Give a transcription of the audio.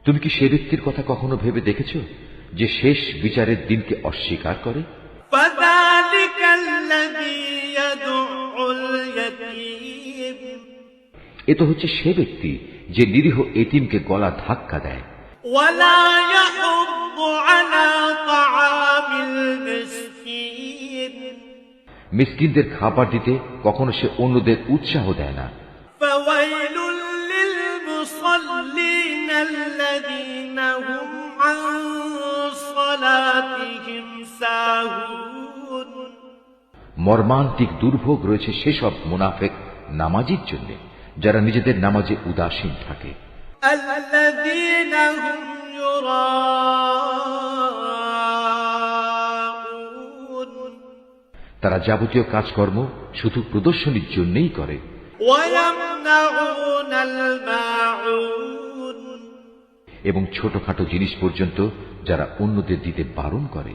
তুমি কি সে ব্যক্তির কথা কখনো ভেবে দেখেছ যে শেষ বিচারের দিনকে অস্বীকার করে? এ তো হচ্ছে সে ব্যক্তি যে নিরীহ এতিমকে গলা ধাক্কা দেয়। মিসকিনদের খাবার দিতে কখনো সে অন্যদের উৎসাহ দেয় না। মর্মান্তিক দুর্ভোগ রয়েছে সেসব মুনাফেক নামাজীর জন্য যারা নিজেদের নামাজে উদাসীন থাকে। তারা যাবতীয় কাজকর্ম শুধু প্রদর্শনীর জন্যই করে। এবং ছোটখাটো জিনিস পর্যন্ত যারা অন্যদের দিতে বারণ করে।